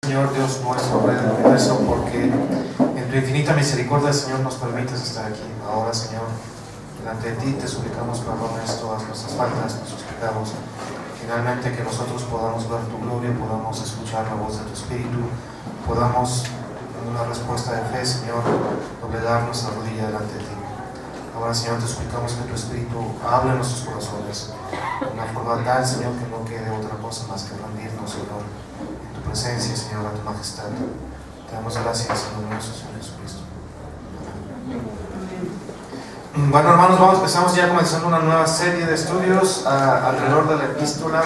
Señor Dios nuestro, Rey del universo, porque en tu infinita misericordia, Señor, nos permites estar aquí. Ahora, Señor, delante de ti te suplicamos perdones todas nuestras faltas, nuestros pecados. Finalmente, que nosotros podamos ver tu gloria, podamos escuchar la voz de tu Espíritu, podamos, en una respuesta de fe, Señor, doblegar nuestra rodilla delante de ti. Ahora, Señor, te suplicamos que tu Espíritu hable en nuestros corazones de una forma tal, Señor, que no quede otra cosa más que rendirnos, Señor, en tu presencia, Señor, a tu majestad. Te damos gracias en el nombre de nuestro Señor Jesucristo. Bueno, hermanos, empezamos ya comenzando una nueva serie de estudios alrededor de la epístola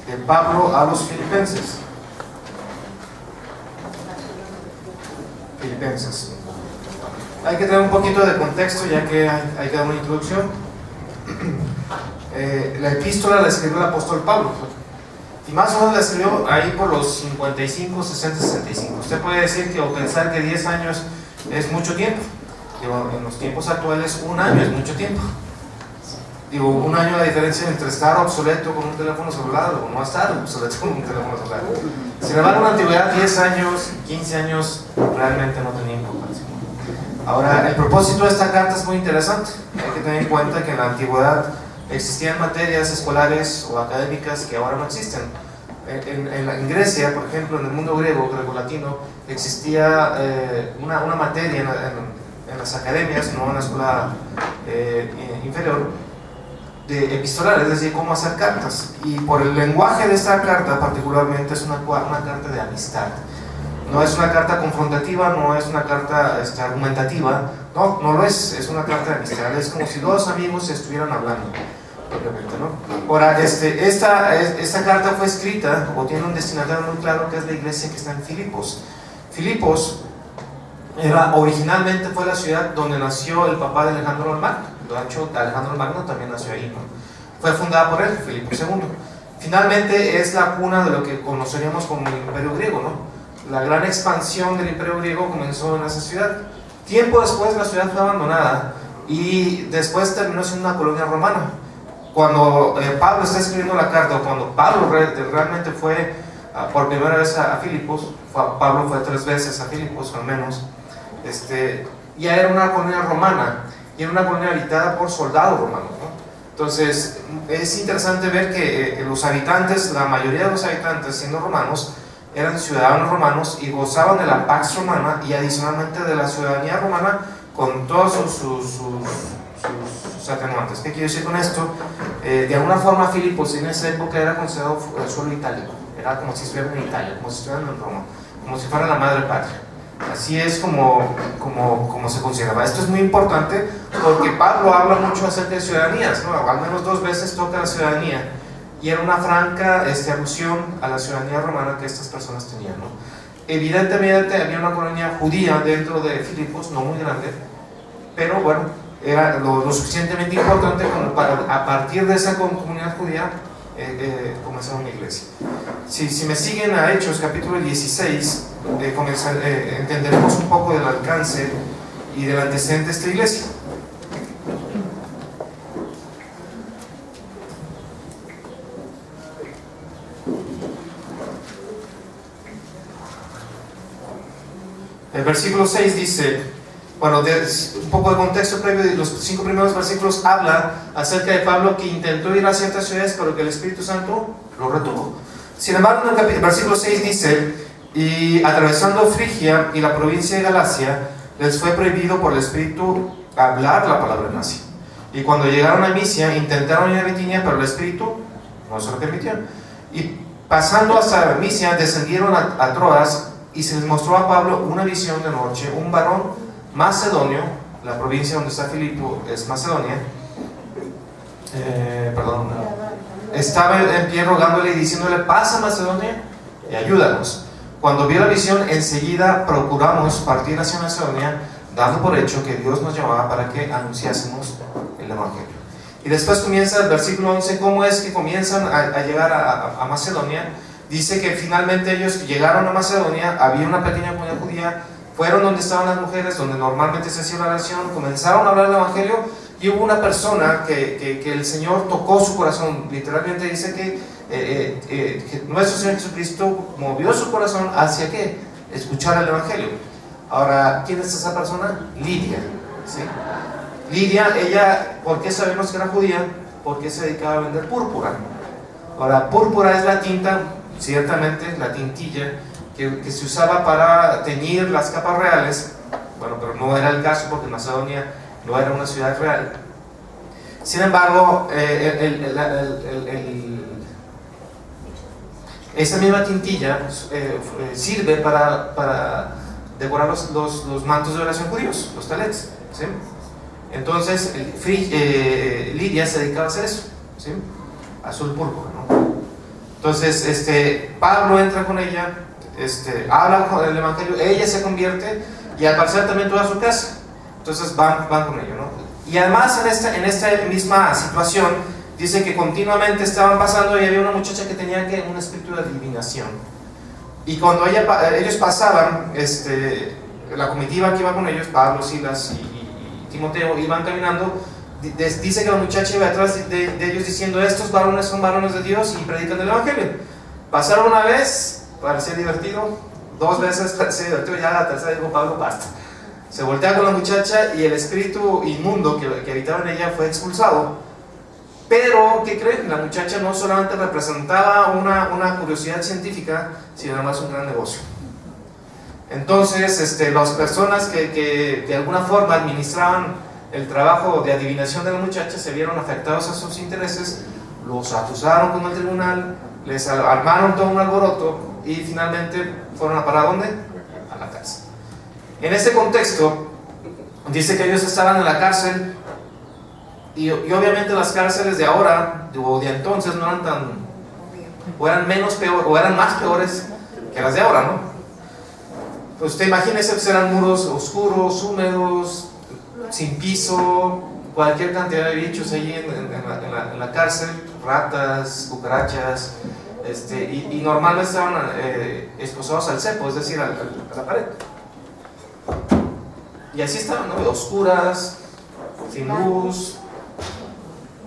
de Pablo a los Filipenses. Hay que tener un poquito de contexto, ya que hay que dar una introducción. La epístola la escribió el apóstol Pablo, y más o menos la escribió ahí por los 55, 60, 65. Usted puede decir que o pensar que 10 años es mucho tiempo. Digo, en los tiempos actuales un año es mucho tiempo. Digo, un año la diferencia entre estar obsoleto con un teléfono celular o no estar obsoleto con un teléfono celular. Sin embargo, en la antigüedad 10 años, 15 años realmente no tenía importancia. Ahora, el propósito de esta carta es muy interesante. Hay que tener en cuenta que en la antigüedad existían materias escolares o académicas que ahora no existen. En Grecia, por ejemplo, en el mundo griego, greco-latino, existía una materia en las academias, no en la escuela inferior, de epistolar, es decir, cómo hacer cartas. Y por el lenguaje de esta carta particularmente es una carta de amistad. No es una carta confrontativa, no es una carta argumentativa, no lo es una carta de amistad. Es como si dos amigos estuvieran hablando, propiamente, ¿no? Ahora, esta carta fue escrita, o tiene un destinatario muy claro, que es la iglesia que está en Filipos. Filipos originalmente fue la ciudad donde nació el papá de Alejandro el Magno. De hecho, Alejandro el Magno también nació ahí, ¿no? Fue fundada por él, Filipo II. Finalmente es la cuna de lo que conoceríamos como el Imperio Griego, ¿no? La gran expansión del Imperio Griego comenzó en esa ciudad. Tiempo después la ciudad fue abandonada y después terminó siendo una colonia romana. Cuando Pablo está escribiendo la carta, o cuando Pablo realmente fue por primera vez a Filipos, Pablo fue 3 veces a Filipos al menos, ya era una colonia romana, y era una colonia habitada por soldados romanos, ¿no? Entonces es interesante ver que los habitantes, la mayoría de los habitantes siendo romanos, eran ciudadanos romanos y gozaban de la pax romana y adicionalmente de la ciudadanía romana con todos sus atenuantes. ¿Qué quiero decir con esto? De alguna forma Filipos en esa época era considerado el suelo itálico, era como si estuvieran en Italia, como si estuvieran en Roma, como si fuera la madre patria. Así es como se consideraba. Esto es muy importante porque Pablo habla mucho acerca de ciudadanías, ¿no? Al menos 2 veces toca la ciudadanía. Y era una franca alusión a la ciudadanía romana que estas personas tenían, ¿no? Evidentemente había una colonia judía dentro de Filipos, no muy grande, pero bueno, era lo suficientemente importante como para, a partir de esa comunidad judía, comenzar una iglesia. Si me siguen a Hechos capítulo 16, entenderemos un poco del alcance y del antecedente de esta iglesia. El versículo 6 dice, bueno, un poco de contexto previo, los 5 primeros versículos habla acerca de Pablo que intentó ir a ciertas ciudades, pero que el Espíritu Santo lo retuvo. Sin embargo, en el versículo 6 dice, y atravesando Frigia y la provincia de Galacia, les fue prohibido por el Espíritu hablar la palabra en Asia. Y cuando llegaron a Misia, intentaron ir a Bitinia, pero el Espíritu no se lo permitió. Y pasando hasta Misia, descendieron a Troas, y se les mostró a Pablo una visión de noche. Un varón macedonio, la provincia donde está Filipo es Macedonia, estaba en pie rogándole y diciéndole, pasa Macedonia y ayúdanos. Cuando vio la visión, enseguida procuramos partir hacia Macedonia, dando por hecho que Dios nos llamaba para que anunciásemos el Evangelio. Y después comienza el versículo 11, cómo es que comienzan a llegar a Macedonia. Dice que finalmente ellos llegaron a Macedonia, había una pequeña comunidad judía, fueron donde estaban las mujeres, donde normalmente se hacía la oración, comenzaron a hablar el Evangelio, y hubo una persona que el Señor tocó su corazón. Literalmente dice que nuestro Señor Jesucristo movió su corazón hacia ¿qué? Escuchar el Evangelio. Ahora, ¿quién es esa persona? Lidia, ¿sí? Lidia, ella, ¿por qué sabemos que era judía? Porque se dedicaba a vender púrpura. Ahora, púrpura es la tinta, ciertamente, la tintilla que se usaba para teñir las capas reales. Bueno, pero no era el caso porque Macedonia no era una ciudad real. Sin embargo, esa misma tintilla sirve para decorar los mantos de oración judíos, los talets, ¿sí? Entonces, Lidia se dedicaba a hacer eso, ¿sí? Azul púrpura, ¿no? Entonces, Pablo entra con ella, habla con el Evangelio, ella se convierte y al parecer también toda su casa. Entonces van con ella, ¿no? Y además en esta misma situación dice que continuamente estaban pasando y había una muchacha que tenía un espíritu de adivinación. Y cuando ellos pasaban, la comitiva que iba con ellos, Pablo, Silas y Timoteo, iban caminando, dice que la muchacha iba detrás de ellos diciendo: estos varones son varones de Dios y predican el Evangelio. Pasaron una vez, parecía divertido, dos veces parecía divertido, ya la tercera dijo Pablo: basta. Se voltea con la muchacha y el espíritu inmundo que habitaba en ella fue expulsado. Pero, ¿qué creen? La muchacha no solamente representaba una curiosidad científica, sino además un gran negocio. Entonces, las personas que de alguna forma administraban el trabajo de adivinación de la muchacha se vieron afectados a sus intereses, los acusaron con el tribunal, les armaron todo un alboroto y finalmente fueron a parar ¿a dónde? A la cárcel. En este contexto, dice que ellos estaban en la cárcel y obviamente las cárceles de ahora o de entonces no eran tan, o eran menos peor, o eran más peores que las de ahora, ¿no? Pues usted imagínese, pues eran muros oscuros, húmedos, sin piso, cualquier cantidad de bichos ahí en la cárcel, ratas, cucarachas, y normalmente estaban exposados al cepo, es decir, a la pared. Y así estaban, ¿no? Oscuras, sin luz,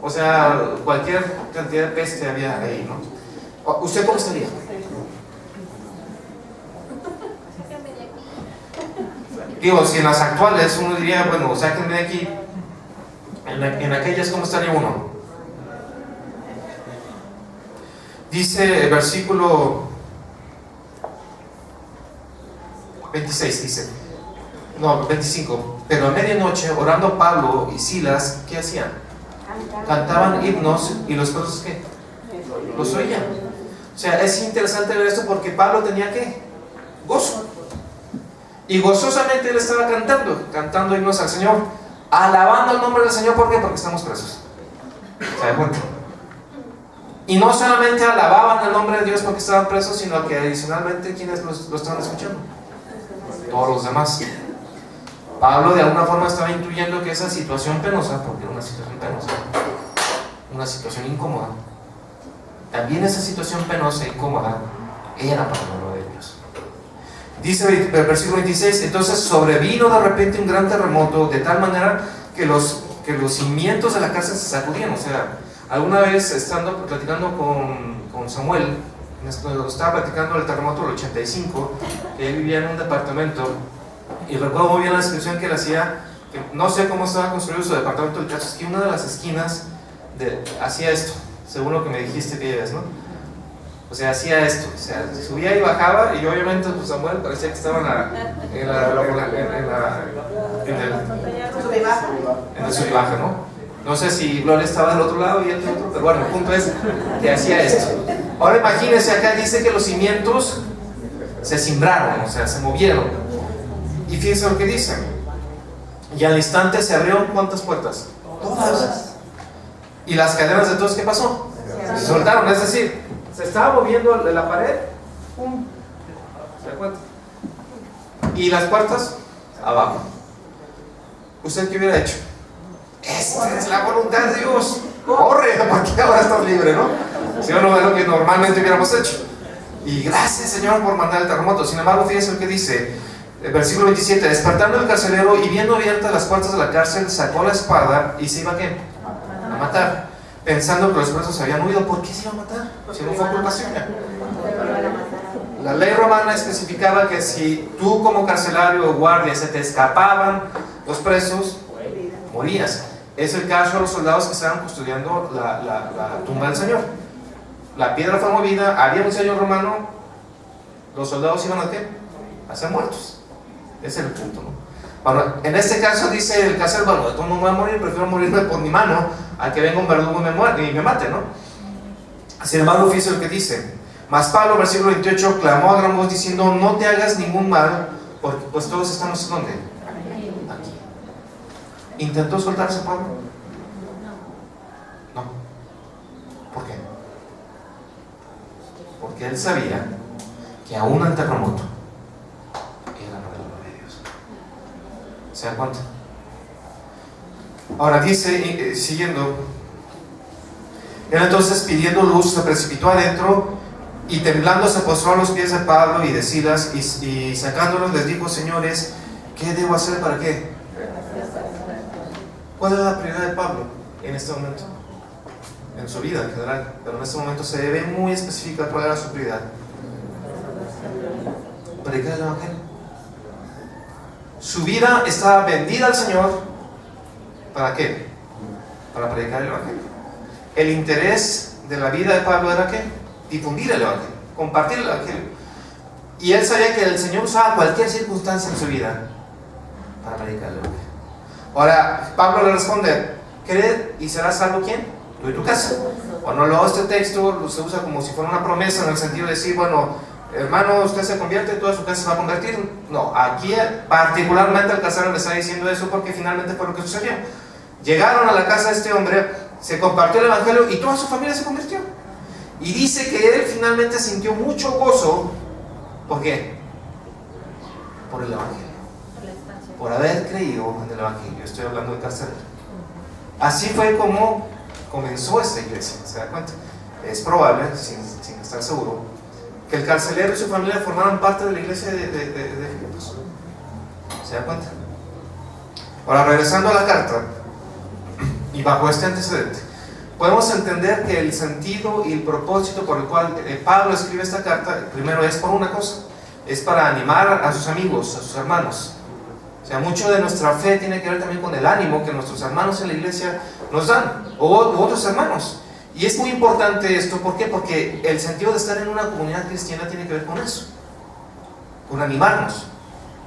o sea, cualquier cantidad de peste había ahí, ¿no? ¿Usted cómo estaría? Digo, si en las actuales uno diría, bueno, sáquenme de aquí, en aquellas, ¿cómo estaría uno? Dice el versículo 26, dice, no, 25, pero a medianoche, orando Pablo y Silas, ¿qué hacían? Cantaban himnos y los presos, ¿qué? Los oían. O sea, es interesante ver esto porque Pablo tenía, ¿qué? Gozo. Y gozosamente él estaba cantando himnos al Señor, alabando el nombre del Señor. ¿Por qué? Porque estamos presos. ¿Se da cuenta? Y no solamente alababan el nombre de Dios porque estaban presos, sino que adicionalmente, ¿quiénes lo estaban escuchando? Todos los demás. Pablo de alguna forma estaba intuyendo que esa situación penosa, porque era una situación penosa, una situación incómoda, también esa situación penosa e incómoda era para el pueblo de Dios. Dice el versículo 26, entonces sobrevino de repente un gran terremoto, de tal manera que los cimientos de la casa se sacudían. O sea, alguna vez estando platicando con Samuel, estaba platicando del terremoto del 85, que él vivía en un departamento, y recuerdo muy bien la descripción que él hacía, que no sé cómo estaba construido su departamento. El caso es que una de las esquinas hacía esto, según lo que me dijiste que llegas, ¿no? O sea, hacía esto, o sea, subía y bajaba, y obviamente pues Samuel parecía que estaba en el sub y baja, ¿no? No sé si Gloria estaba del otro lado y él del otro, pero bueno, el punto es que hacía esto. Ahora imagínense, acá dice que los cimientos se cimbraron, o sea, se movieron. Y fíjense lo que dice. Y al instante se abrieron, ¿cuántas puertas? Todas. Y las cadenas de todos, ¿qué pasó? Se soltaron, es decir, se estaba moviendo la pared, ¡pum! ¿Se da cuenta? Y las puertas, abajo. ¿Usted qué hubiera hecho? Esta es la voluntad de Dios. Corre, porque ahora estás libre, ¿no? Si no, es lo que normalmente hubiéramos hecho. Y gracias, Señor, por mandar el terremoto. Sin embargo, fíjense lo que dice el versículo 27. Despertando el carcelero y viendo abiertas las puertas de la cárcel, sacó la espada y se iba ¿a qué? A matar. pensando que los presos habían huido. ¿Por qué se iba a matar? Si no fue culpa suya. La ley romana especificaba que si tú como carcelario o guardia se te escapaban los presos, morías. Es el caso de los soldados que estaban custodiando la tumba del Señor. La piedra fue movida, había un sello romano, los soldados iban a ¿qué? A ser muertos. Ese es el punto, ¿no? Bueno, en este caso dice el carcelero, bueno, de todo no me voy a morir, prefiero morirme por mi mano a que venga un verdugo y me mate, ¿no? Sin embargo, fíjense lo que dice. Mas Pablo, versículo 28, clamó a gran voz diciendo: no te hagas ningún mal, porque pues todos estamos ¿dónde? Aquí. ¿Intentó soltarse Pablo? No. ¿Por qué? Porque él sabía que aún el terremoto era la gloria de Dios. ¿Se da cuenta? Ahora dice, siguiendo, él entonces pidiendo luz se precipitó adentro y temblando se postró a los pies de Pablo y de Silas y sacándolos les dijo: señores, ¿qué debo hacer para qué? ¿Cuál era la prioridad de Pablo en este momento? En su vida en general, pero en este momento se ve muy específica cuál era su prioridad. Predicar el Evangelio. Su vida estaba vendida al Señor. ¿Para qué? Para predicar el Evangelio. El interés de la vida de Pablo era ¿qué? Difundir el Evangelio, compartir el Evangelio. Y él sabía que el Señor usaba cualquier circunstancia en su vida para predicar el Evangelio. Ahora, Pablo le responde: creed y serás salvo ¿quién? Tú y tu casa. Cuando leo este texto, se usa como si fuera una promesa, en el sentido de decir, bueno, hermano, usted se convierte, toda su casa se va a convertir. No, aquí particularmente el carcelero le está diciendo eso porque finalmente fue lo que sucedió. Llegaron a la casa de este hombre, se compartió el Evangelio y toda su familia se convirtió. Y dice que él finalmente sintió mucho gozo. ¿Por qué? Por el Evangelio. Por haber creído en el Evangelio. Estoy hablando del carcelero. Así fue como comenzó esta iglesia. ¿Se da cuenta? Es probable, sin estar seguro, que el carcelero y su familia formaran parte de la iglesia de Filipos. ¿Se da cuenta? Ahora, regresando a la carta, y bajo este antecedente, podemos entender que el sentido y el propósito por el cual Pablo escribe esta carta, primero es por una cosa: es para animar a sus amigos, a sus hermanos. O sea, mucho de nuestra fe tiene que ver también con el ánimo que nuestros hermanos en la iglesia nos dan, o otros hermanos. Y es muy importante esto, ¿por qué? Porque el sentido de estar en una comunidad cristiana tiene que ver con eso, con animarnos,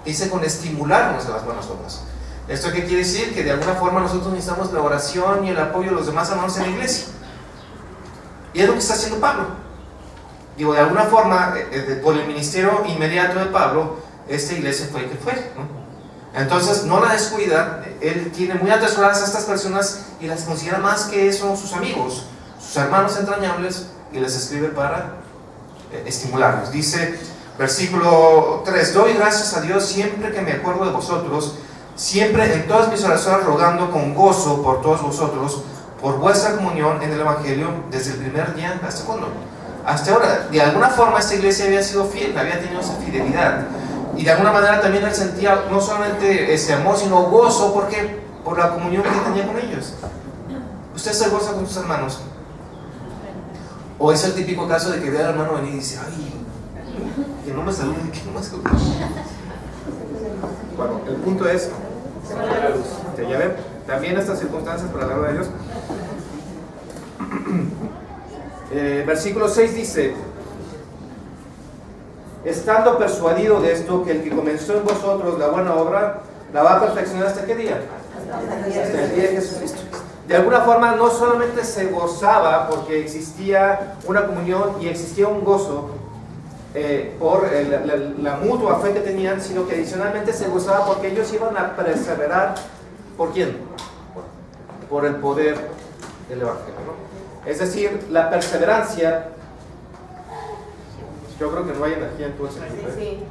dice con estimularnos a las buenas obras. ¿Esto qué quiere decir? Que de alguna forma nosotros necesitamos la oración y el apoyo de los demás hermanos en la iglesia. Y es lo que está haciendo Pablo. Digo, de alguna forma, por el ministerio inmediato de Pablo, esta iglesia fue que fue, ¿no? Entonces no la descuida, él tiene muy atesoradas a estas personas y las considera más que eso sus amigos, sus hermanos entrañables, y les escribe para estimularlos. Dice, versículo 3: doy gracias a Dios siempre que me acuerdo de vosotros, siempre en todas mis oraciones rogando con gozo por todos vosotros, por vuestra comunión en el Evangelio, desde el primer día hasta cuando, hasta ahora. De alguna forma esta iglesia había sido fiel, había tenido esa fidelidad, y de alguna manera también él sentía no solamente ese amor, sino gozo. ¿Por qué? Por la comunión que tenía con ellos. ¿Usted se goza con sus hermanos? ¿O es el típico caso de que ve al hermano venir y dice: ay, que no me saluden, que no me saluden? Bueno, el punto es, ya ven, también estas circunstancias para la gloria de Dios. Versículo 6 dice: estando persuadido de esto, que el que comenzó en vosotros la buena obra, la va a perfeccionar ¿hasta qué día? Hasta el día de Jesucristo. De alguna forma no solamente se gozaba porque existía una comunión y existía un gozo por la mutua fe que tenían, sino que adicionalmente se gozaba porque ellos iban a perseverar. ¿Por quién? Por el poder del Evangelio, ¿no? Es decir, la perseverancia. Yo creo que no hay energía en todo ese equipo, ¿eh?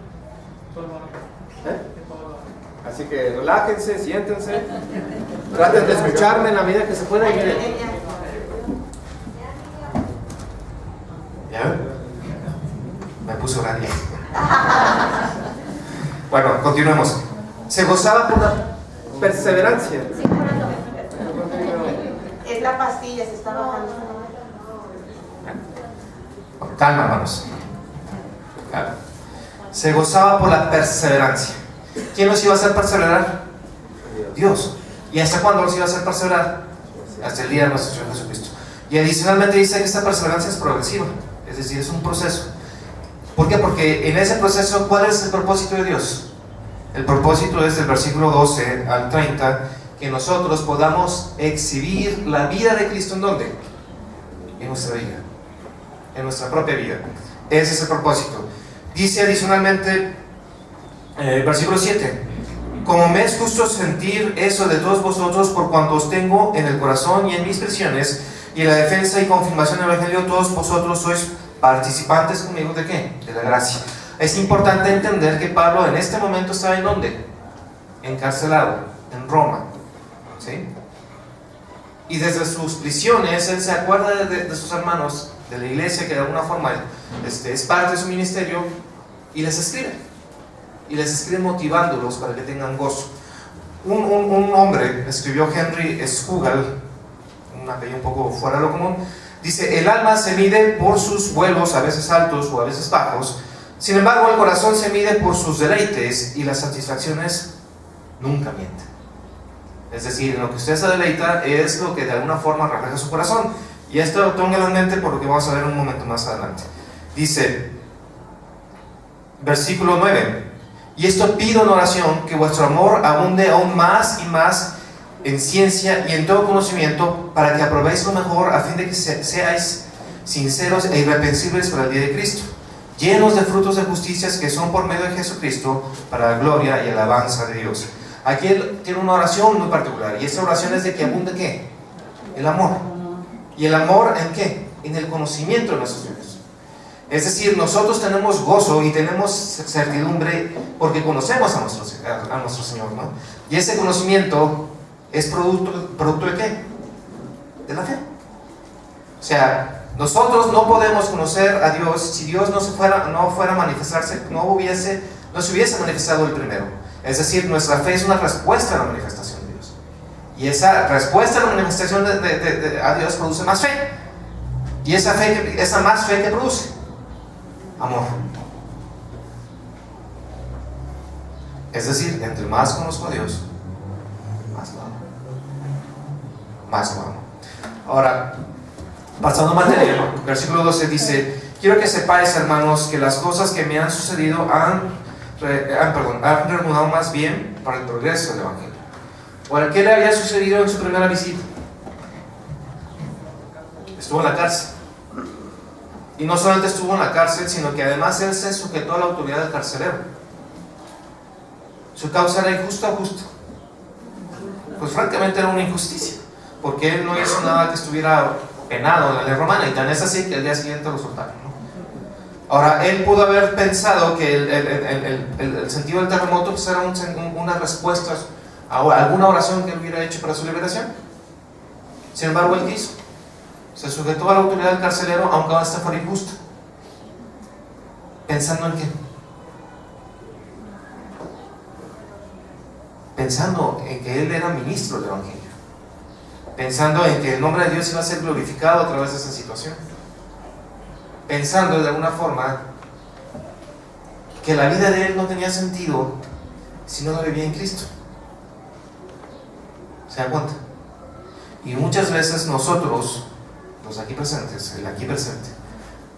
Así que relájense, siéntense, traten de escucharme en la medida que se pueda. ¿Ya? Me puse horario. Bueno, continuemos. Se gozaba por la perseverancia. la pastilla, se está bajando. Calma, hermanos. Calma. Se gozaba por la perseverancia. ¿Quién los iba a hacer perseverar? Dios. ¿Y hasta cuándo los iba a hacer perseverar? Hasta el día de nuestro Señor Jesucristo. Y adicionalmente dice que esta perseverancia es progresiva, es decir, es un proceso. ¿Por qué? Porque en ese proceso, ¿cuál es el propósito de Dios? El propósito es del versículo 12 al 30, que nosotros podamos exhibir la vida de Cristo. ¿En dónde? En nuestra vida, en nuestra propia vida. Ese es el propósito. Dice adicionalmente, versículo 7, como me es justo sentir eso de todos vosotros, por cuanto os tengo en el corazón y en mis prisiones, y en la defensa y confirmación del Evangelio, todos vosotros sois participantes conmigo ¿de qué? De la gracia. Es importante entender que Pablo en este momento estaba ¿en dónde? Encarcelado, en Roma, ¿sí? Y desde sus prisiones, él se acuerda de sus hermanos, de la iglesia, que de alguna forma es parte de su ministerio, y les escribe motivándolos para que tengan gozo. Un hombre escribió, Henry Scougal, un apellido un poco fuera de lo común, dice: el alma se mide por sus vuelos, a veces altos o a veces bajos, sin embargo el corazón se mide por sus deleites, y las satisfacciones nunca mienten. Es decir, en lo que usted se deleita es lo que de alguna forma refleja su corazón. Y esto tóngalo en mente por lo que vamos a ver un momento más adelante. Dice, versículo 9, y esto pido en oración, que vuestro amor abunde aún más y más en ciencia y en todo conocimiento, para que aprobéis lo mejor, a fin de que seáis sinceros e irreprensibles para el día de Cristo, llenos de frutos de justicia que son por medio de Jesucristo, para la gloria y alabanza de Dios. Aquí él tiene una oración muy particular, y esta oración es de que abunde ¿qué? El amor. ¿Y el amor en qué? En el conocimiento de nuestros Dios. Es decir, nosotros tenemos gozo y tenemos certidumbre porque conocemos a nuestro Señor, ¿no? Y ese conocimiento es producto de ¿qué? De la fe. O sea, nosotros no podemos conocer a Dios si Dios no fuera a manifestarse, no se hubiese manifestado el primero. Es decir, nuestra fe es una respuesta a la manifestación de Dios. Y esa respuesta a la manifestación a Dios produce más fe. Y esa más fe que produce amor. Es decir, entre más conozco a Dios, más lo amo. Más lo amo. Ahora, pasando a materia, versículo 12 dice: quiero que sepáis, hermanos, que las cosas que me han sucedido han remudado más bien para el progreso del Evangelio. Ahora, ¿qué le había sucedido en su primera visita? Estuvo en la cárcel. Y no solamente estuvo en la cárcel, sino que además él se sujetó a la autoridad del carcelero. Su causa era injusta o justa. Pues francamente era una injusticia, porque él no hizo nada que estuviera penado en la ley romana, y tan es así que el día siguiente lo soltaron, ¿no? Ahora, él pudo haber pensado que el sentido del terremoto pues era una respuesta a alguna oración que él hubiera hecho para su liberación. Sin embargo, él quiso. Se sujetó a la autoridad del carcelero, aunque esta fuera injusta. ¿Pensando en qué? Pensando en que él era ministro del Evangelio. Pensando en que el nombre de Dios iba a ser glorificado a través de esa situación. Pensando de alguna forma que la vida de él no tenía sentido si no la vivía en Cristo. ¿Se dan cuenta? Y muchas veces nosotros, los aquí presentes, el aquí presente,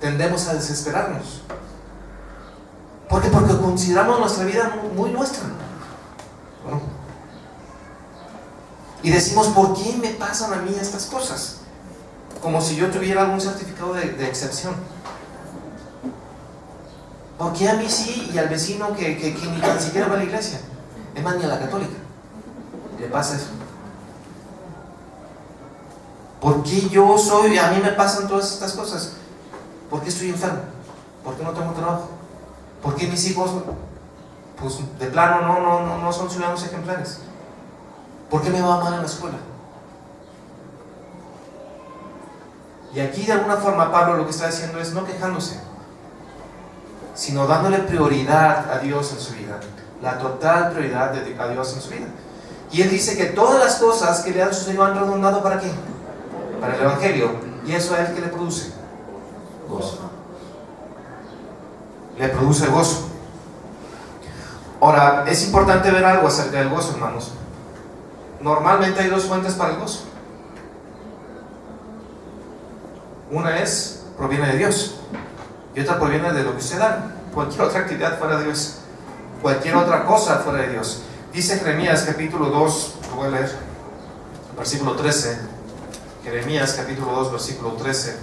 tendemos a desesperarnos. ¿Por qué? Porque consideramos nuestra vida muy nuestra, ¿no? Y decimos: ¿por qué me pasan a mí estas cosas? Como si yo tuviera algún certificado de excepción. ¿Por qué a mí sí y al vecino que ni tan siquiera va a la iglesia? Es más, ni a la católica le pasa eso. ¿Por qué a mí me pasan todas estas cosas? ¿Por qué estoy enfermo? ¿Por qué no tengo trabajo? ¿Por qué mis hijos, pues de plano no son ciudadanos ejemplares? ¿Por qué me va mal en la escuela? Y aquí de alguna forma Pablo lo que está diciendo es no quejándose, sino dándole prioridad a Dios en su vida, la total prioridad a Dios en su vida. Y él dice que todas las cosas que le han sucedido han redundado ¿para qué? para el Evangelio. ¿Y eso a él qué le produce? Gozo. Le produce gozo. Ahora, es importante ver algo acerca del gozo, hermanos. Normalmente hay dos fuentes para el gozo. Una proviene de Dios, y otra proviene de lo que usted da. Cualquier otra actividad fuera de Dios, cualquier otra cosa fuera de Dios. Dice Jeremías capítulo 2, lo voy a leer, versículo 13. Jeremías capítulo 2, versículo 13.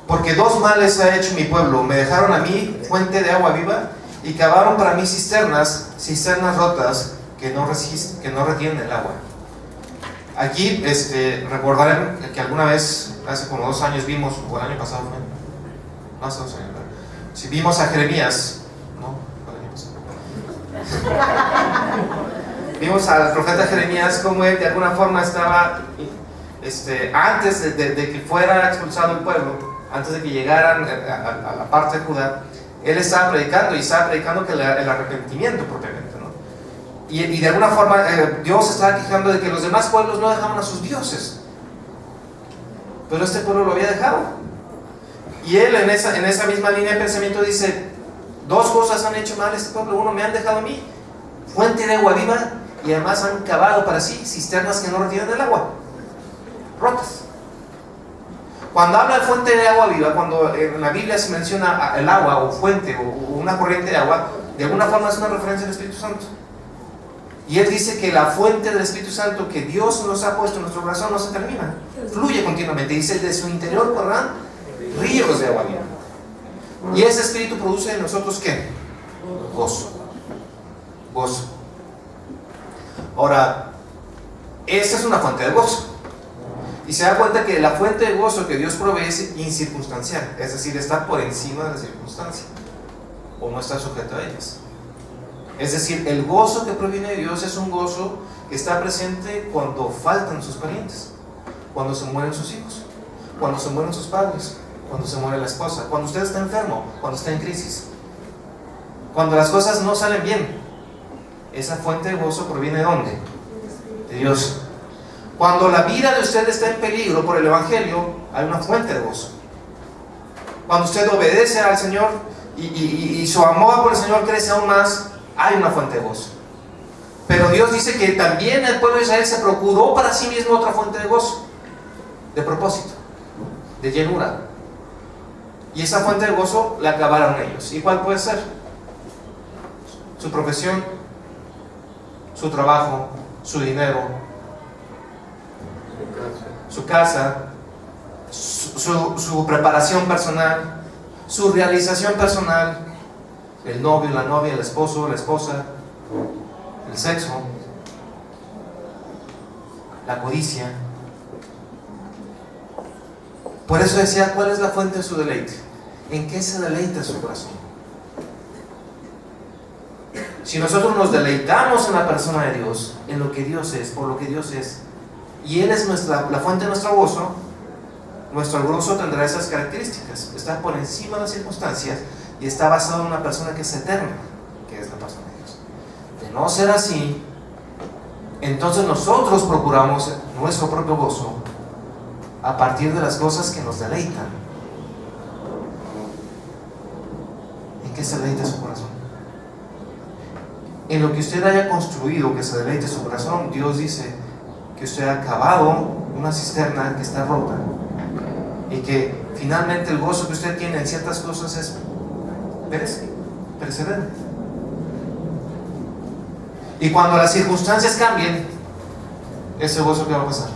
Porque dos males ha hecho mi pueblo: me dejaron a mí fuente de agua viva, y cavaron para mí cisternas rotas que no retienen el agua. Aquí recordarán que alguna vez, hace como 2 años vimos, o el año pasado fue, no hace 2 años, ¿verdad? Si vimos a Jeremías, ¿no? El año pasado. Vimos al profeta Jeremías como él de alguna forma estaba, antes de que fuera expulsado el pueblo, antes de que llegaran a la parte de Judá, él estaba predicando que el arrepentimiento propiamente, ¿no? Y de alguna forma Dios estaba quejando de que los demás pueblos no dejaban a sus dioses, pero este pueblo lo había dejado. Y él en esa misma línea de pensamiento dice: dos cosas han hecho mal este pueblo. Uno, me han dejado a mí fuente de agua viva, y además han cavado para sí cisternas que no retienen el agua, rotas. Cuando habla de fuente de agua viva, cuando en la Biblia se menciona el agua o fuente o una corriente de agua, de alguna forma es una referencia al Espíritu Santo. Y él dice que la fuente del Espíritu Santo que Dios nos ha puesto en nuestro corazón no se termina, fluye continuamente. Dice: de su interior correrán ríos de agua viva. Y ese Espíritu produce en nosotros ¿qué? Gozo. Gozo. Ahora, esta es una fuente de gozo. Y se da cuenta que la fuente de gozo que Dios provee es incircunstancial, es decir, está por encima de la circunstancia, o no está sujeto a ellas. Es decir, el gozo que proviene de Dios es un gozo que está presente cuando faltan sus parientes, cuando se mueren sus hijos, cuando se mueren sus padres, cuando se muere la esposa, cuando usted está enfermo, cuando está en crisis, cuando las cosas no salen bien. Esa fuente de gozo proviene ¿de dónde? De Dios. Cuando la vida de usted está en peligro por el Evangelio, hay una fuente de gozo. Cuando usted obedece al Señor y su amor por el Señor crece aún más, hay una fuente de gozo. Pero Dios dice que también el pueblo de Israel se procuró para sí mismo otra fuente de gozo, de propósito, de llenura. Y esa fuente de gozo la acabaron ellos. ¿Y cuál puede ser? Su profesión, su trabajo, su dinero, su casa, su preparación personal, su realización personal, el novio, la novia, el esposo, la esposa, el sexo, la codicia. Por eso decía: ¿cuál es la fuente de su deleite? ¿En qué se deleita su corazón? Si nosotros nos deleitamos en la persona de Dios, en lo que Dios es, por lo que Dios es, y Él es la fuente de nuestro gozo, nuestro gozo tendrá esas características. Está por encima de las circunstancias y está basado en una persona que es eterna, que es la persona de Dios. De no ser así, entonces nosotros procuramos nuestro propio gozo a partir de las cosas que nos deleitan. ¿En qué se deleita su corazón? En lo que usted haya construido que se deleite su corazón. Dios dice que usted ha cavado una cisterna que está rota, y que finalmente el gozo que usted tiene en ciertas cosas es perecedero. Y cuando las circunstancias cambien, ese gozo, ¿qué va a pasar?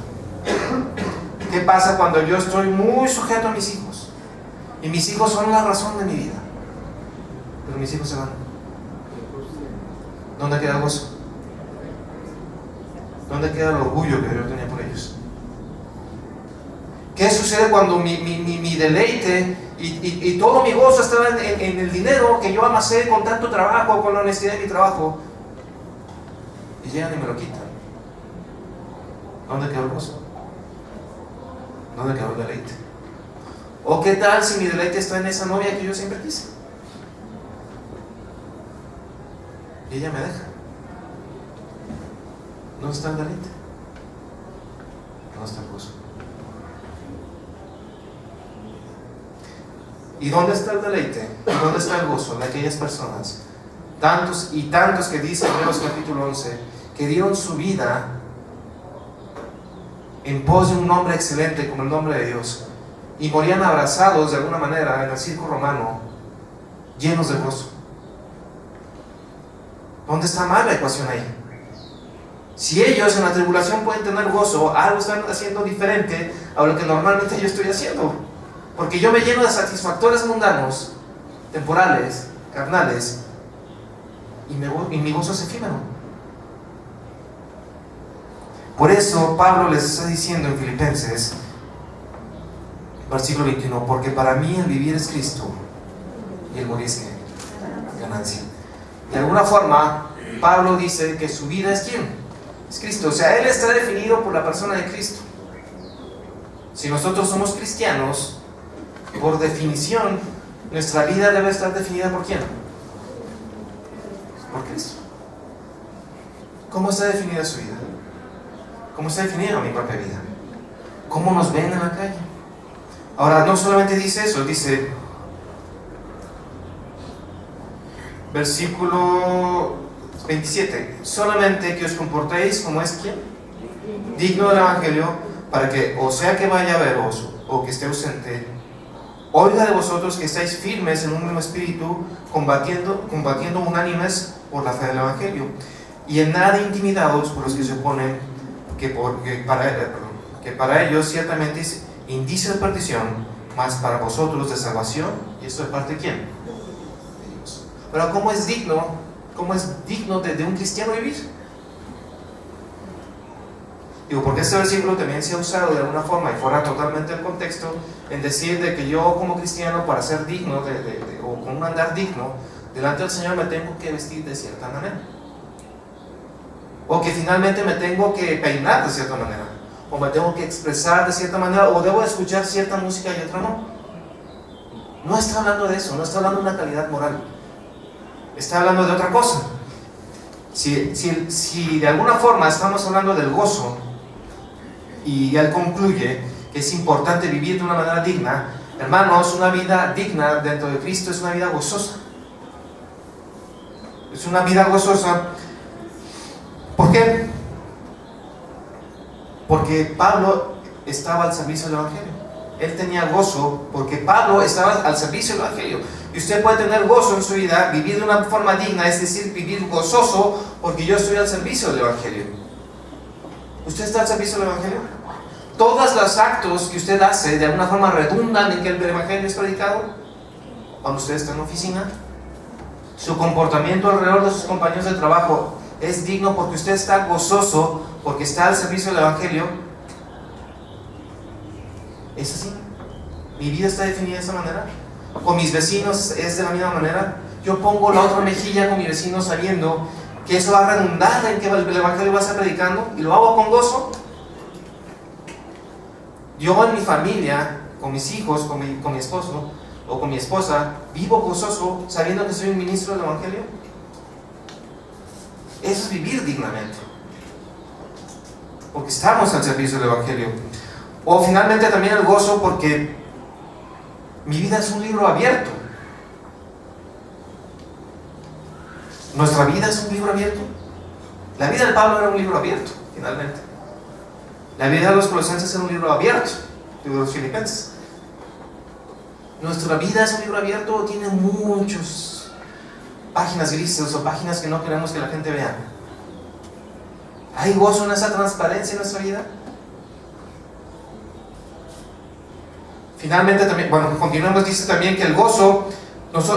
¿Qué pasa cuando yo estoy muy sujeto a mis hijos? Y mis hijos son la razón de mi vida, pero mis hijos se van. ¿Dónde queda el gozo? ¿Dónde queda el orgullo que yo tenía por ellos? ¿Qué sucede cuando mi deleite y todo mi gozo estaba en el dinero que yo amasé con tanto trabajo, con la honestidad de mi trabajo, y llegan y me lo quitan? ¿Dónde quedó el gozo? ¿Dónde quedó el deleite? ¿O qué tal si mi deleite está en esa novia que yo siempre quise? y ella me deja. ¿Dónde está el deleite? ¿Dónde está el gozo? ¿Y dónde está el deleite? ¿Y dónde está el gozo de aquellas personas? Tantos y tantos que dice Hebreos capítulo 11, que dieron su vida en pos de un nombre excelente como el nombre de Dios, y morían abrazados de alguna manera en el circo romano, llenos de gozo. ¿Dónde está mal la ecuación ahí? Si ellos en la tribulación pueden tener gozo, algo están haciendo diferente a lo que normalmente yo estoy haciendo, porque yo me lleno de satisfactores mundanos, temporales, carnales, y mi gozo es efímero. Por eso Pablo les está diciendo en Filipenses, versículo 21, porque para mí el vivir es Cristo y el morir es ganancia. De alguna forma, Pablo dice que su vida es ¿quién? Es Cristo. O sea, él está definido por la persona de Cristo. Si nosotros somos cristianos, por definición, nuestra vida debe estar definida ¿por quién? Por Cristo. ¿Cómo está definida su vida? ¿Cómo está definida mi propia vida? ¿Cómo nos ven en la calle? Ahora, no solamente dice eso, dice, versículo 27, solamente que os comportéis como es ¿quién? Digno del Evangelio, para que, o sea que vaya a veros, o que esté ausente, oiga de vosotros que estáis firmes en un mismo espíritu, combatiendo unánimes por la fe del Evangelio, y en nada intimidados por los que se oponen, que para ellos ciertamente es indicio de perdición, mas para vosotros de salvación. ¿Y esto de parte de quién? De Dios. Pero ¿cómo es digno de un cristiano vivir? Digo, porque este versículo también se ha usado de alguna forma y fuera totalmente el contexto en decir de que yo como cristiano, para ser digno o con un andar digno delante del Señor, me tengo que vestir de cierta manera, o que finalmente me tengo que peinar de cierta manera, o me tengo que expresar de cierta manera, o debo escuchar cierta música y otra no. No está hablando de eso, no está hablando de una calidad moral, está hablando de otra cosa. Si de alguna forma estamos hablando del gozo, y él concluye que es importante vivir de una manera digna, hermanos, una vida digna dentro de Cristo es una vida gozosa. Es una vida gozosa. ¿Por qué? Porque Pablo estaba al servicio del Evangelio. Él tenía gozo porque Pablo estaba al servicio del Evangelio. Y usted puede tener gozo en su vida, vivir de una forma digna, es decir, vivir gozoso porque yo estoy al servicio del Evangelio. ¿Usted está al servicio del Evangelio? Todos los actos que usted hace de alguna forma redundan en que el Evangelio es predicado. Cuando usted está en la oficina, su comportamiento alrededor de sus compañeros de trabajo es digno porque usted está gozoso, porque está al servicio del Evangelio. ¿Es así? ¿Mi vida está definida de esa manera? ¿Con mis vecinos es de la misma manera? Yo pongo la otra mejilla con mi vecino sabiendo que eso va a redundar en que el Evangelio va a estar predicando, y lo hago con gozo. Yo en mi familia, con mis hijos, con mi esposo o con mi esposa, vivo gozoso sabiendo que soy un ministro del Evangelio. Eso es vivir dignamente, porque estamos al servicio del Evangelio. O finalmente también el gozo porque mi vida es un libro abierto. Nuestra vida es un libro abierto. La vida de Pablo era un libro abierto, finalmente. La vida de los colosenses era un libro abierto, de los filipenses. Nuestra vida es un libro abierto o tiene muchas páginas grises o páginas que no queremos que la gente vea. ¿Hay gozo en esa transparencia en nuestra vida? Finalmente también, bueno, continuamos, dice también que el gozo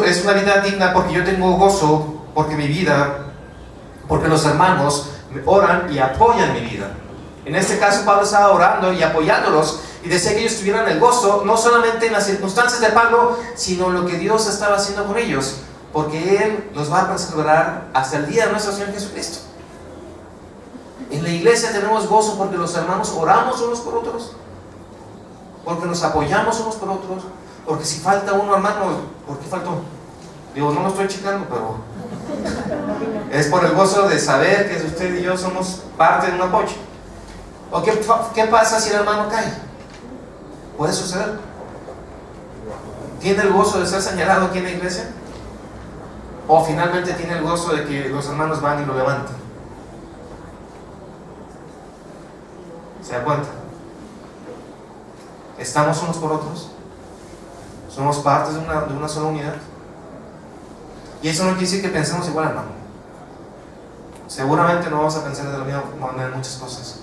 es una vida digna porque yo tengo gozo, porque mi vida, porque los hermanos oran y apoyan mi vida. En este caso Pablo estaba orando y apoyándolos y decía que ellos tuvieran el gozo no solamente en las circunstancias de Pablo, sino en lo que Dios estaba haciendo con ellos, porque Él los va a preservar hasta el día de nuestro Señor Jesucristo. En la iglesia tenemos gozo porque los hermanos oramos unos por otros, porque nos apoyamos unos por otros, porque si falta uno, hermano, ¿por qué faltó? Digo, no lo estoy checando, pero Es por el gozo de saber que usted y yo somos parte de un apoyo. ¿O qué pasa si el hermano cae? Puede suceder. ¿Tiene el gozo de ser señalado aquí en la iglesia? ¿O finalmente tiene el gozo de que los hermanos van y lo levantan? ¿Se da cuenta? ¿Estamos unos por otros? ¿Somos partes de una sola unidad? Y eso no quiere decir que pensemos igual, hermano. Seguramente no vamos a pensar de la misma manera en muchas cosas,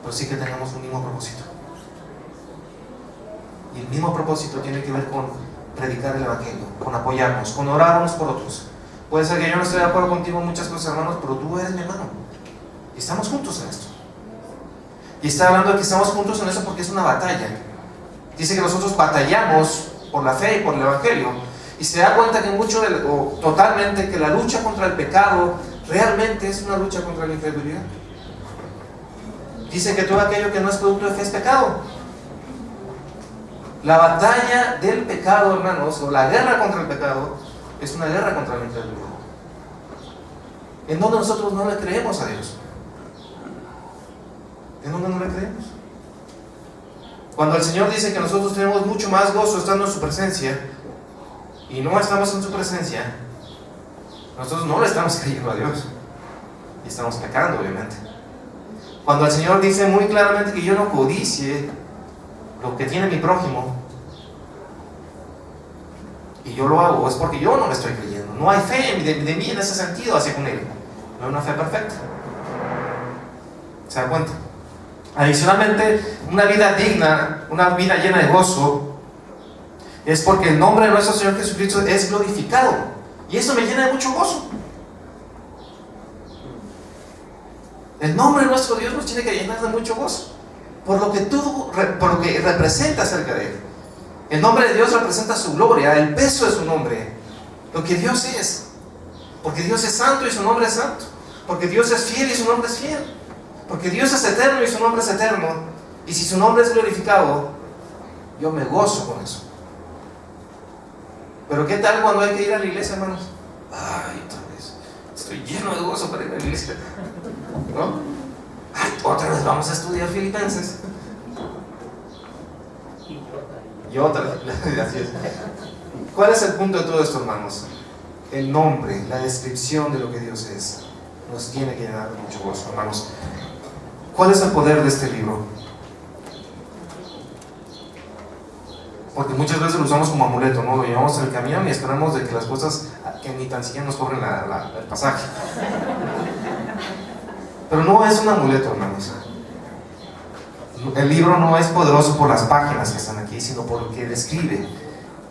pero sí que tengamos un mismo propósito. Y el mismo propósito tiene que ver con predicar el evangelio, con apoyarnos, con orar unos por otros. Puede ser que yo no esté de acuerdo contigo en muchas cosas, hermanos, pero tú eres mi hermano. Y estamos juntos en esto. Y está hablando de que estamos juntos en eso porque es una batalla. Dice que nosotros batallamos por la fe y por el evangelio. Y se da cuenta que totalmente que la lucha contra el pecado realmente es una lucha contra la incredulidad. Dice que todo aquello que no es producto de fe es pecado. La batalla del pecado, hermanos, o la guerra contra el pecado, es una guerra contra la incredulidad. En donde nosotros no le creemos a Dios. ¿En dónde no le creemos? Cuando el Señor dice que nosotros tenemos mucho más gozo estando en su presencia y no estamos en su presencia, nosotros no le estamos creyendo a Dios y estamos pecando, obviamente. Cuando el Señor dice muy claramente que yo no codicie lo que tiene mi prójimo y yo lo hago, es porque yo no le estoy creyendo. No hay fe de mí en ese sentido hacia con Él. No hay una fe perfecta. ¿Se da cuenta? Adicionalmente, una vida digna, una vida llena de gozo, es porque el nombre de nuestro Señor Jesucristo es glorificado. Y eso me llena de mucho gozo. El nombre de nuestro Dios nos tiene que llenar de mucho gozo. Por lo que representa acerca de Él. El nombre de Dios representa su gloria, el peso de su nombre. Lo que Dios es. Porque Dios es santo y su nombre es santo. Porque Dios es fiel y su nombre es fiel. Porque Dios es eterno y su nombre es eterno. Y si su nombre es glorificado, yo me gozo con eso. Pero ¿qué tal cuando hay que ir a la iglesia, hermanos? Ay, otra vez. Estoy lleno de gozo para ir a la iglesia. ¿No? Ay, otra vez vamos a estudiar Filipenses. Y otra vez. Así es. ¿Cuál es el punto de todo esto, hermanos? El nombre, la descripción de lo que Dios es, nos tiene que llenar de mucho gozo, hermanos. ¿Cuál es el poder de este libro? Porque muchas veces lo usamos como amuleto, ¿no? Lo llevamos en el camión y esperamos de que las cosas que ni tan siquiera nos cobren el pasaje. Pero no es un amuleto, hermanos. El libro no es poderoso por las páginas que están aquí, sino por lo que describe.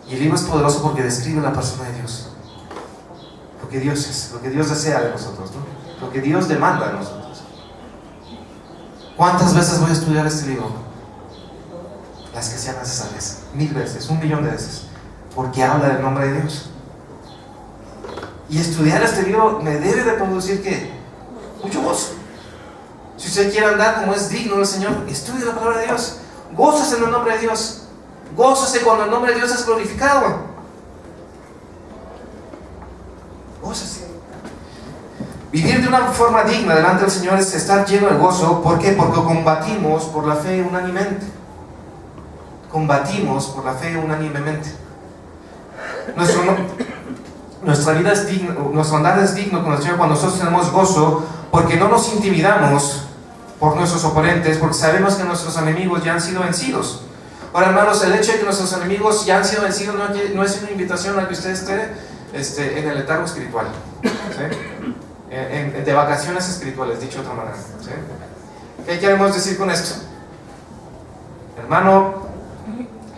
Y el libro es poderoso porque describe la persona de Dios. Lo que Dios es, lo que Dios desea de nosotros, ¿no? Lo que Dios demanda de nosotros. ¿Cuántas veces voy a estudiar este libro? Las que sean necesarias. 1000 veces, 1.000.000 de veces. Porque habla del nombre de Dios. Y estudiar este libro me debe de producir ¿qué? Mucho gozo. Si usted quiere andar como es digno del Señor, estudie la palabra de Dios. Gózase en el nombre de Dios. Gózase cuando el nombre de Dios es glorificado. Gózase. Vivir de una forma digna delante del Señor es estar lleno de gozo. ¿Por qué? Porque combatimos por la fe unánimemente. Combatimos por la fe unánimemente. Nuestra vida es digna, nuestro andar es digno con el Señor cuando nosotros tenemos gozo, porque no nos intimidamos por nuestros oponentes, porque sabemos que nuestros enemigos ya han sido vencidos. Ahora, hermanos, el hecho de que nuestros enemigos ya han sido vencidos no es una invitación a que usted esté en el letargo espiritual, ¿sí? De vacaciones espirituales, dicho de otra manera, ¿sí? ¿Qué queremos decir con esto? Hermano,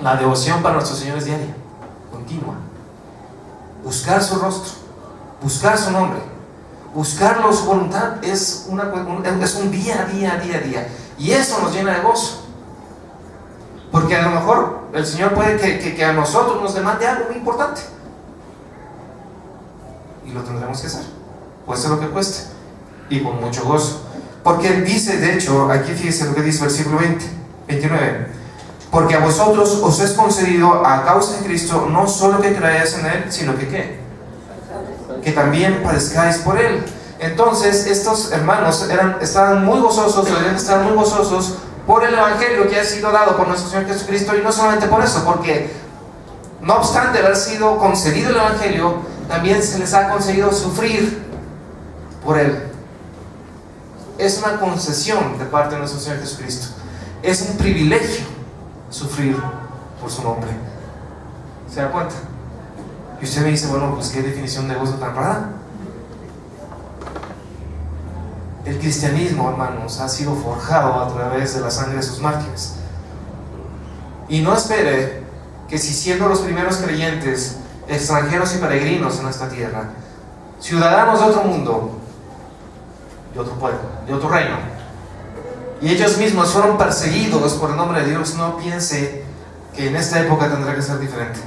la devoción para nuestro Señor es diaria, continua. Buscar su rostro, buscar su nombre, buscarlo, su voluntad es un día. Y eso nos llena de gozo. Porque a lo mejor el Señor puede que a nosotros nos demande algo muy importante. Y lo tendremos que hacer. Cueste lo que cueste. Y con mucho gozo. Porque Él dice, de hecho, aquí fíjese lo que dice versículo 29. Porque a vosotros os es concedido a causa de Cristo no solo que creáis en Él, sino que ¿qué? que también padezcáis por él. Entonces estos hermanos estaban muy gozosos, deberían estar muy gozosos por el evangelio que ha sido dado por nuestro Señor Jesucristo, y no solamente por eso, porque no obstante haber sido concedido el evangelio, también se les ha concedido sufrir por él. Es una concesión de parte de nuestro Señor Jesucristo. Es un privilegio sufrir por su nombre. ¿Se da cuenta? Y usted me dice, bueno, pues qué definición de gozo tan rara. El cristianismo, hermanos, ha sido forjado a través de la sangre de sus mártires. Y no espere que si siendo los primeros creyentes, extranjeros y peregrinos en esta tierra, ciudadanos de otro mundo, de otro pueblo, de otro reino, y ellos mismos fueron perseguidos por el nombre de Dios, no piense que en esta época tendrá que ser diferente.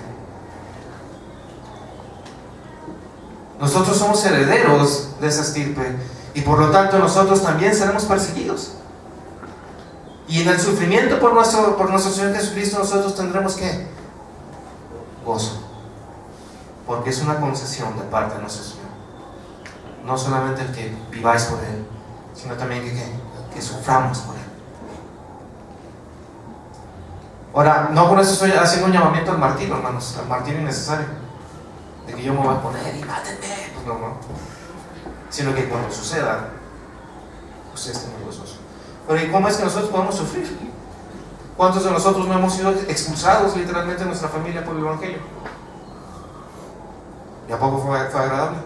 Nosotros somos herederos de esa estirpe, y por lo tanto nosotros también seremos perseguidos. Y en el sufrimiento por nuestro Señor Jesucristo, nosotros tendremos ¿qué? Gozo, porque es una concesión de parte de nuestro Señor. No solamente el que viváis por Él, sino también que suframos por Él. Ahora, no por eso estoy haciendo un llamamiento al martirio, hermanos, al martirio innecesario, de que yo me voy a poner y mátenme, pues no, sino que cuando suceda, ustedes estén muy gozosos. Pero ¿y cómo es que nosotros podemos sufrir? ¿Cuántos de nosotros no hemos sido expulsados literalmente de nuestra familia por el evangelio? ¿Y a poco fue agradable?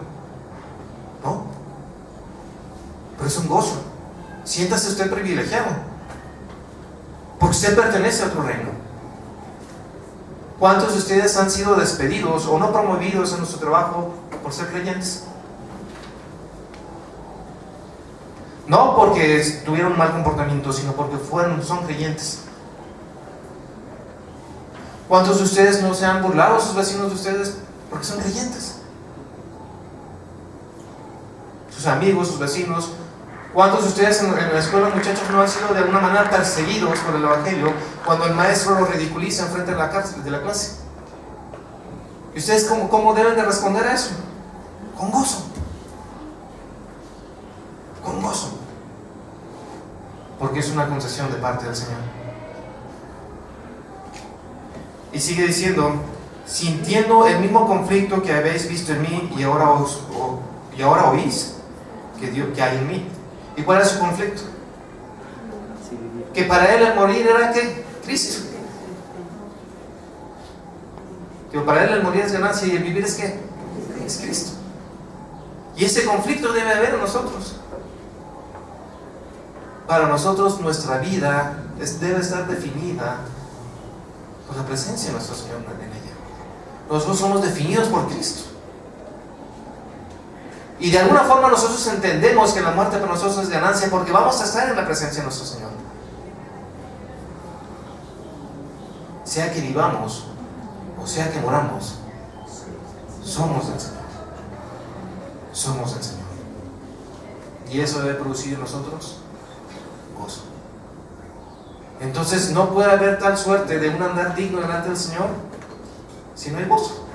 ¿No? Pero es un gozo. Siéntase usted privilegiado, porque usted pertenece a otro reino. ¿Cuántos de ustedes han sido despedidos o no promovidos en nuestro trabajo por ser creyentes? No porque tuvieron mal comportamiento, sino porque son creyentes. ¿Cuántos de ustedes no se han burlado a sus vecinos de ustedes porque son creyentes? Sus amigos, sus vecinos. ¿Cuántos de ustedes en la escuela, muchachos, no han sido de alguna manera perseguidos por el evangelio cuando el maestro los ridiculiza enfrente de la clase? ¿Y ustedes cómo deben de responder a eso? Con gozo. Con gozo. Porque es una concesión de parte del Señor. Y sigue diciendo, sintiendo el mismo conflicto que habéis visto en mí y ahora oís que hay en mí. ¿Y cuál es su conflicto? Que para él el morir era ¿qué? Cristo. Que para él el morir es ganancia y el vivir es ¿qué? Es Cristo. Y ese conflicto debe haber en nosotros. Para nosotros nuestra vida debe estar definida por la presencia de nuestro Señor en ella. Nosotros somos definidos por Cristo. Y de alguna forma nosotros entendemos que la muerte para nosotros es ganancia porque vamos a estar en la presencia de nuestro Señor. Sea que vivamos o sea que moramos, somos del Señor. Somos del Señor. Y eso debe producir en nosotros gozo. Entonces no puede haber tal suerte de un andar digno delante del Señor si no hay gozo.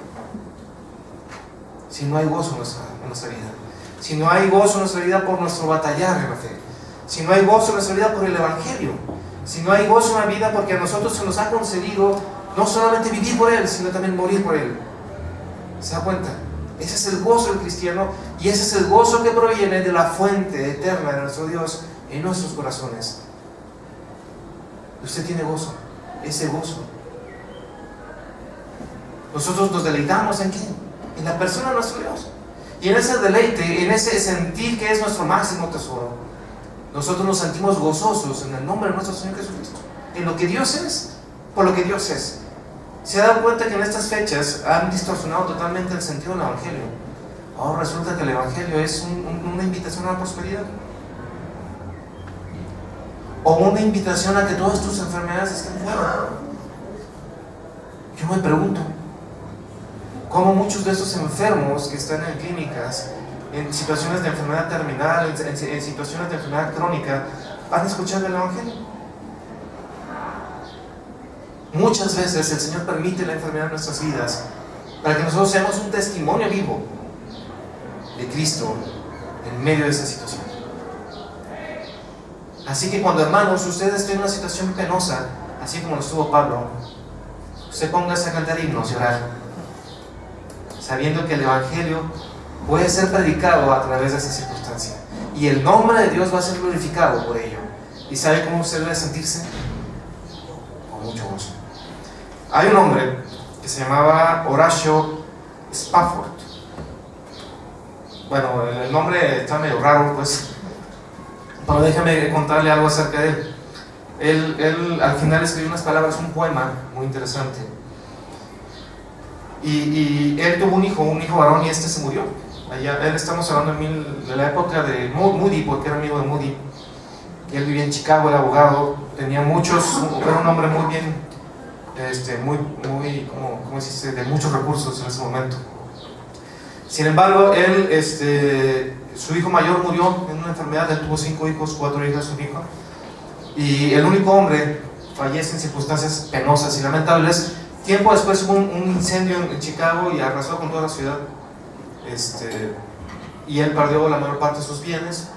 Si no hay gozo en nuestra vida, si no hay gozo en nuestra vida por nuestro batallar en la fe, si no hay gozo en nuestra vida por el evangelio, si no hay gozo en la vida porque a nosotros se nos ha concedido no solamente vivir por Él, sino también morir por Él. ¿Se da cuenta? Ese es el gozo del cristiano, y ese es el gozo que proviene de la fuente eterna de nuestro Dios en nuestros corazones. Usted tiene gozo, ese gozo. Nosotros nos deleitamos ¿en quién? En la persona de nuestro Dios. Y en ese deleite, en ese sentir que es nuestro máximo tesoro, nosotros nos sentimos gozosos en el nombre de nuestro Señor Jesucristo, en lo que Dios es, por lo que Dios es. ¿Se ha dado cuenta que en estas fechas han distorsionado totalmente el sentido del evangelio? Ahora resulta que el evangelio es una invitación a la prosperidad, o una invitación a que todas tus enfermedades estén fuera. Yo me pregunto, cómo muchos de estos enfermos que están en clínicas, en situaciones de enfermedad terminal, en situaciones de enfermedad crónica, han escuchado el evangelio. Muchas veces el Señor permite la enfermedad en nuestras vidas para que nosotros seamos un testimonio vivo de Cristo en medio de esa situación. Así que cuando, hermanos, ustedes estén en una situación penosa, así como lo estuvo Pablo, usted póngase a cantar himnos y orar, sabiendo que el Evangelio puede ser predicado a través de esa circunstancia y el nombre de Dios va a ser glorificado por ello. ¿Y sabe cómo usted debe sentirse? Con mucho gozo. Hay un hombre que se llamaba Horatio Spafford. Bueno, el nombre está medio raro, pues, pero déjame contarle algo acerca de él. Él al final escribió unas palabras, un poema muy interesante. Y él tuvo un hijo varón, y este se murió. Él estamos hablando de la época de Moody, porque era amigo de Moody. Él vivía en Chicago, era abogado, tenía era un hombre muy bien, ¿cómo se dice?, de muchos recursos en ese momento. Sin embargo, su hijo mayor murió en una enfermedad. Él tuvo 5 hijos, 4 hijas, un hijo. Y el único hombre fallece en circunstancias penosas y lamentables. Tiempo después hubo un incendio en Chicago y arrasó con toda la ciudad. Y él perdió la mayor parte de sus bienes,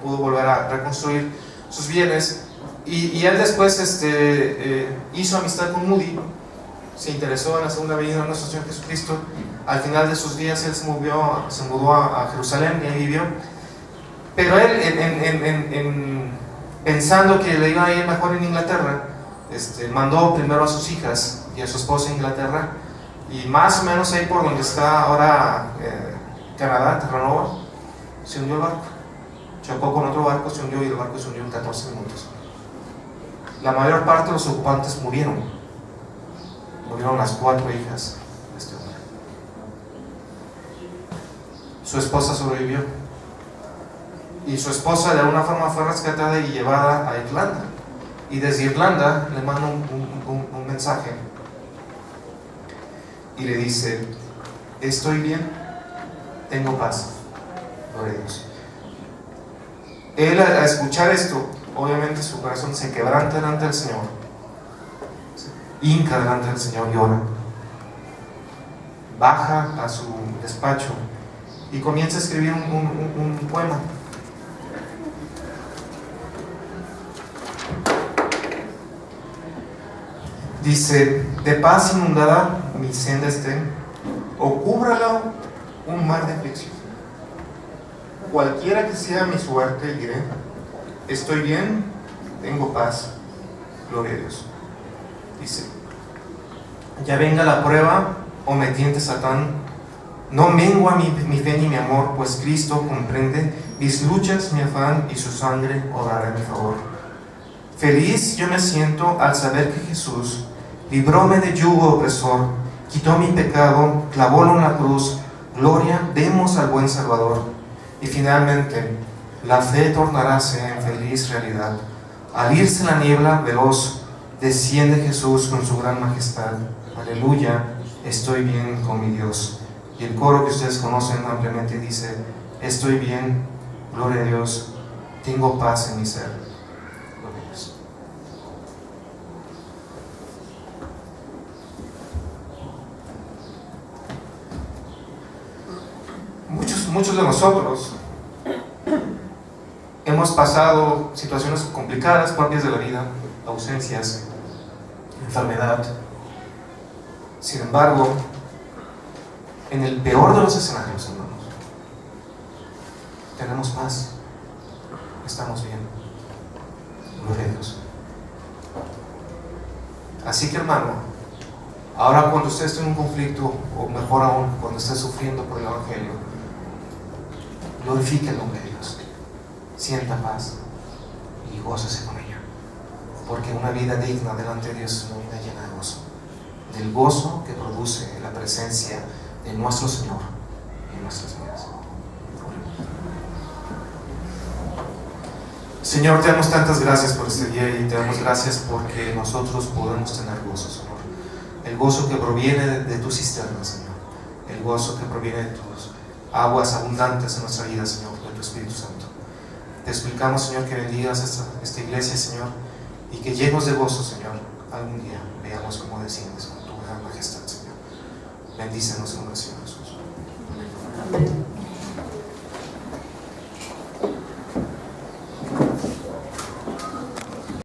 pudo volver a reconstruir sus bienes. Y él después hizo amistad con Moody, se interesó en la segunda venida de nuestro Señor Jesucristo. Al final de sus días él se mudó a Jerusalén y ahí vivió. Pero él, pensando que le iba a ir mejor en Inglaterra, mandó primero a sus hijas y a su esposa a Inglaterra, y más o menos ahí por donde está ahora Canadá, Terranova, se hundió el barco. Chocó con otro barco, se hundió, y el barco se hundió en 14 minutos. La mayor parte de los ocupantes murieron las 4 hijas de este hombre. Su esposa sobrevivió, y su esposa de alguna forma fue rescatada y llevada a Irlanda, y desde Irlanda le manda un mensaje y le dice: estoy bien, tengo paz, gloria a Dios. Él, a escuchar esto, obviamente su corazón se quebranta delante del Señor, hinca delante del Señor y ora. Baja a su despacho y comienza a escribir un poema. Dice: de paz inundada mi senda esté, o cúbrala un mar de aflicción. Cualquiera que sea mi suerte, diré: estoy bien, tengo paz, gloria a Dios. Dice: ya venga la prueba o me tiente Satán, no mengua mi fe ni mi amor, pues Cristo comprende mis luchas, mi afán, y su sangre obrará en mi favor. Feliz yo me siento al saber que Jesús libróme de yugo opresor, quitó mi pecado, clavólo en la cruz. Gloria demos al buen Salvador. Y finalmente la fe tornaráse en feliz realidad. Al irse la niebla veloz, desciende Jesús con su gran majestad. Aleluya, estoy bien con mi Dios. Y el coro que ustedes conocen ampliamente dice: estoy bien, gloria a Dios, tengo paz en mi ser. Gloria a Dios. Muchos de nosotros hemos pasado situaciones complicadas propias de la vida, ausencias, enfermedad. Sin embargo, en el peor de los escenarios, hermanos, tenemos paz, estamos bien, gloria a Dios. Así que, hermano, ahora cuando usted esté en un conflicto, o mejor aún, cuando esté sufriendo por el Evangelio, glorifique el nombre de Dios, sienta paz y gócese con ella, porque una vida digna delante de Dios es una vida llena de gozo, del gozo que produce la presencia de nuestro Señor en nuestras vidas. Señor, te damos tantas gracias por este día, y te damos gracias porque nosotros podemos tener gozo, Señor. El gozo que proviene de tu cisterna, Señor. El gozo que proviene de tus aguas abundantes en nuestra vida, Señor, de tu Espíritu Santo. Te suplicamos, Señor, que bendigas esta iglesia, Señor, y que llenos de gozo, Señor, algún día veamos cómo desciendes con tu gran majestad, Señor. Bendícenos en nombre de Jesús. Amén.